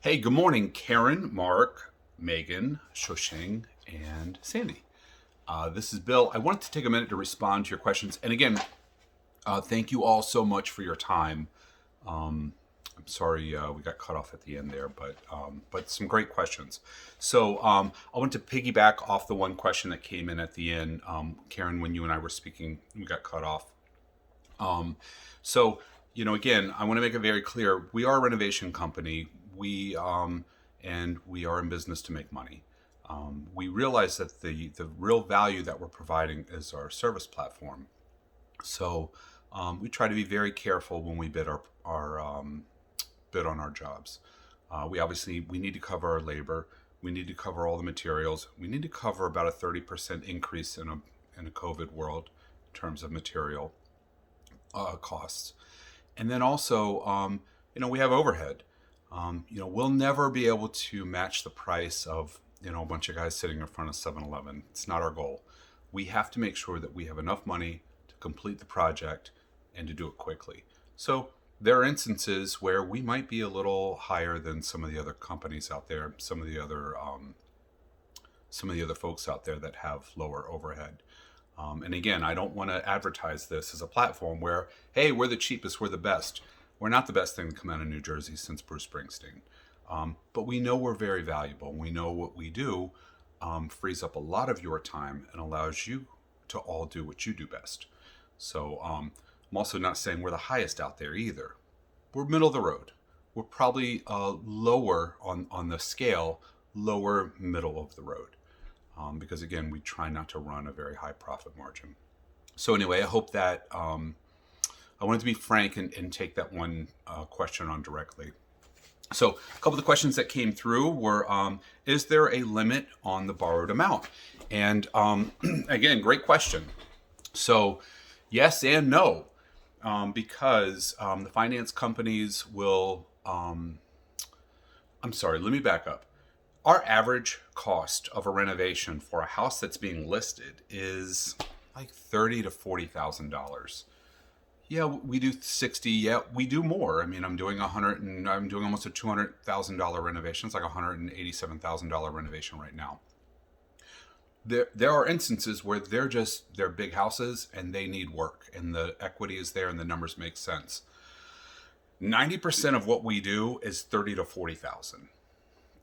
Hey, good morning, Karen, Mark, Megan, Shoshing, and Sandy. This is Bill. I wanted to take a minute to respond to your questions. And again, thank you all so much for your time. I'm sorry we got cut off at the end there, but some great questions. So I want to piggyback off the one question that came in at the end, Karen. When you and I were speaking, we got cut off. Um, so again, I want to make it very clear: we are a renovation company. And we are in business to make money. We realize that the real value that we're providing is our service platform. So we try to be very careful when we bid on our jobs. We need to cover our labor. We need to cover all the materials. We need to cover about a 30% increase in a COVID world in terms of material costs. And then also, we have overhead. We'll never be able to match the price of, a bunch of guys sitting in front of 7-Eleven. It's not our goal. We have to make sure that we have enough money to complete the project and to do it quickly. So there are instances where we might be a little higher than some of the other companies out there, some of the other folks out there that have lower overhead. And again, I don't want to advertise this as a platform where, hey, we're the cheapest, we're the best. We're not the best thing to come out of New Jersey since Bruce Springsteen. But we know we're very valuable. We know what we do frees up a lot of your time and allows you to all do what you do best. So I'm also not saying we're the highest out there either. We're middle of the road. We're probably lower on the scale, lower middle of the road. Because again, we try not to run a very high profit margin. So anyway, I hope that I wanted to be frank and take that one question on directly. So a couple of the questions that came through were, is there a limit on the borrowed amount? And again, great question. So yes and no, because the finance companies will, I'm sorry, let me back up. Our average cost of a renovation for a house that's being listed is like $30,000 to $40,000. Yeah, we do 60. Yeah, we do more. I mean, I'm doing almost a $200,000 renovation. It's like a $187,000 renovation right now. There are instances where they're big houses and they need work, and the equity is there and the numbers make sense. 90% of what we do is 30 to 40,000.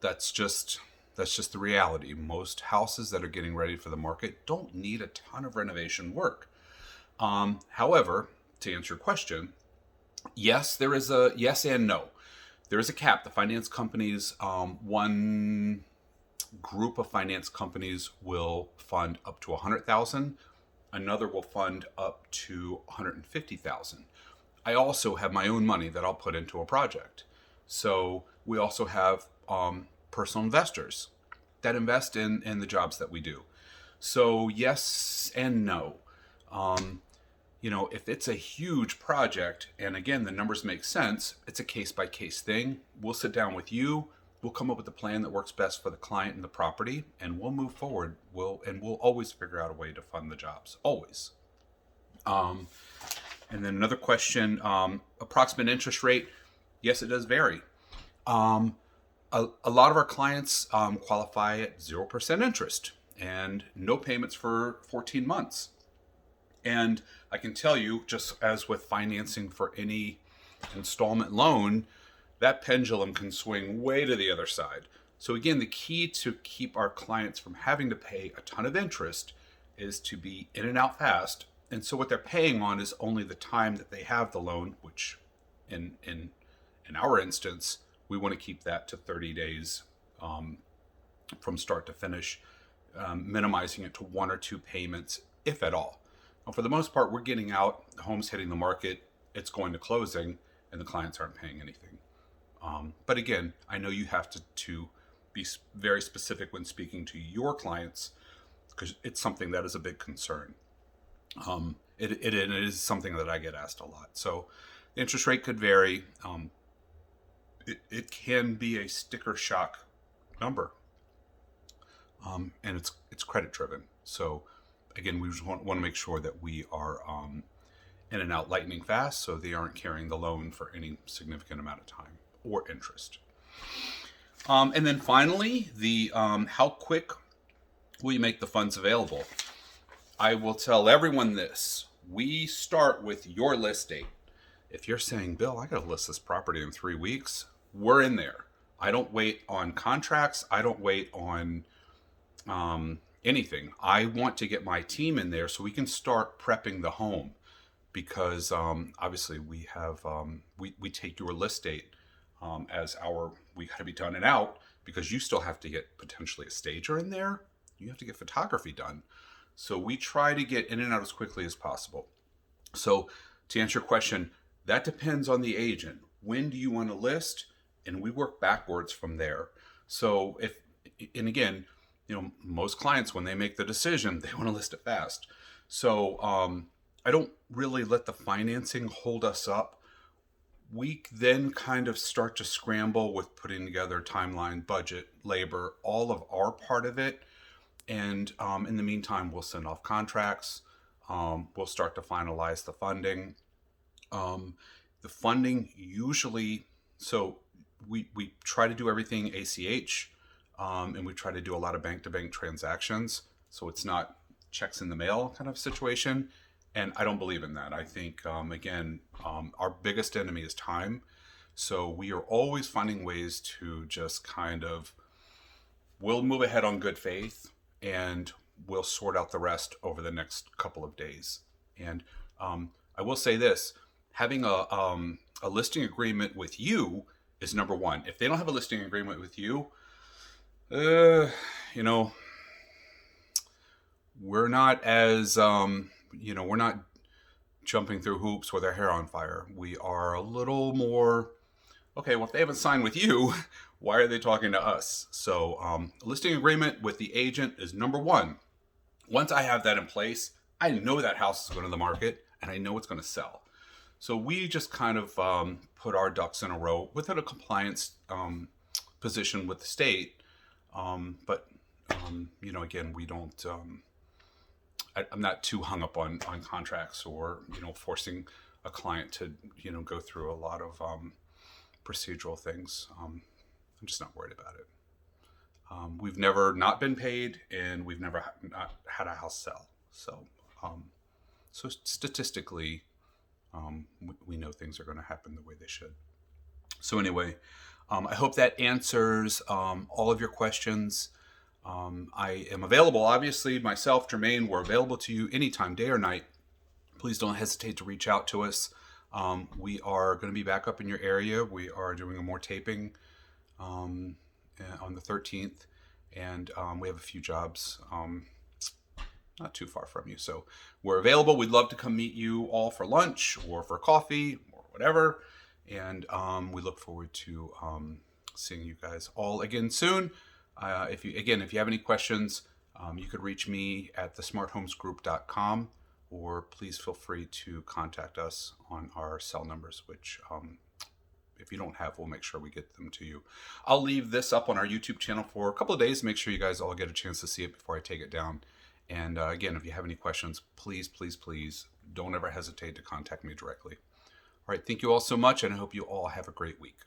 That's just the reality. Most houses that are getting ready for the market don't need a ton of renovation work. However, to answer your question, yes, there is a yes and no. There is a cap. The finance companies, one group of finance companies will fund up to 100,000. Another will fund up to 150,000. I also have my own money that I'll put into a project. So we also have personal investors that invest in the jobs that we do. So yes and no. If it's a huge project, and again, the numbers make sense, it's a case-by-case thing. We'll sit down with you. We'll come up with a plan that works best for the client and the property, and we'll move forward. We'll always figure out a way to fund the jobs. Always. And then another question, approximate interest rate. Yes, it does vary. A lot of our clients qualify at 0% interest and no payments for 14 months. And I can tell you, just as with financing for any installment loan, that pendulum can swing way to the other side. So again, the key to keep our clients from having to pay a ton of interest is to be in and out fast. And so what they're paying on is only the time that they have the loan, which in our instance, we want to keep that to 30 days from start to finish, minimizing it to one or two payments, if at all. For the most part, we're getting out, the home's hitting the market, it's going to closing, and the clients aren't paying anything. But again, I know you have to be very specific when speaking to your clients, because it's something that is a big concern. It is something that I get asked a lot. So the interest rate could vary. It can be a sticker shock number, and it's credit driven. So again, we just want to make sure that we are in and out lightning fast, so they aren't carrying the loan for any significant amount of time or interest. And then finally, the how quick will you make the funds available? I will tell everyone this. We start with your list date. If you're saying, Bill, I got to list this property in 3 weeks, we're in there. I don't wait on contracts. I don't wait on anything. I want to get my team in there so we can start prepping the home because obviously we have we take your list date as our we got to be done and out because you still have to get potentially a stager in there. You have to get photography done. So we try to get in and out as quickly as possible. So to answer your question, that depends on the agent. When do you want to list? And we work backwards from there. So if, and again, most clients, when they make the decision, they want to list it fast. So I don't really let the financing hold us up. We then kind of start to scramble with putting together timeline, budget, labor, all of our part of it. And in the meantime, we'll send off contracts. We'll start to finalize the funding. The funding usually, so we try to do everything ACH, and we try to do a lot of bank-to-bank transactions. So it's not checks in the mail kind of situation. And I don't believe in that. I think, again, our biggest enemy is time. So we are always finding ways to just kind of, we'll move ahead on good faith and we'll sort out the rest over the next couple of days. And I will say this, having a listing agreement with you is number one. If they don't have a listing agreement with you, we're not as, we're not jumping through hoops with our hair on fire. We are a little more, okay, well, if they haven't signed with you, why are they talking to us? So listing agreement with the agent is number one. Once I have that in place, I know that house is going to the market and I know it's going to sell. So we just kind of put our ducks in a row within a compliance position with the state. But again, we don't, I'm not too hung up on contracts or, forcing a client to, go through a lot of procedural things. I'm just not worried about it. We've never not been paid and we've never not had a house sell. So, so statistically, we know things are going to happen the way they should. So anyway, I hope that answers all of your questions. I am available, obviously, myself, Jermaine, we're available to you anytime, day or night. Please don't hesitate to reach out to us. We are going to be back up in your area. We are doing a more taping on the 13th, and we have a few jobs not too far from you. So we're available. We'd love to come meet you all for lunch or for coffee or whatever. And we look forward to seeing you guys all again soon. If you have any questions, you could reach me at thesmarthomesgroup.com, or please feel free to contact us on our cell numbers, which if you don't have, we'll make sure we get them to you. I'll leave this up on our YouTube channel for a couple of days. Make sure you guys all get a chance to see it before I take it down. And again, if you have any questions, please, please, please don't ever hesitate to contact me directly. All right, thank you all so much, and I hope you all have a great week.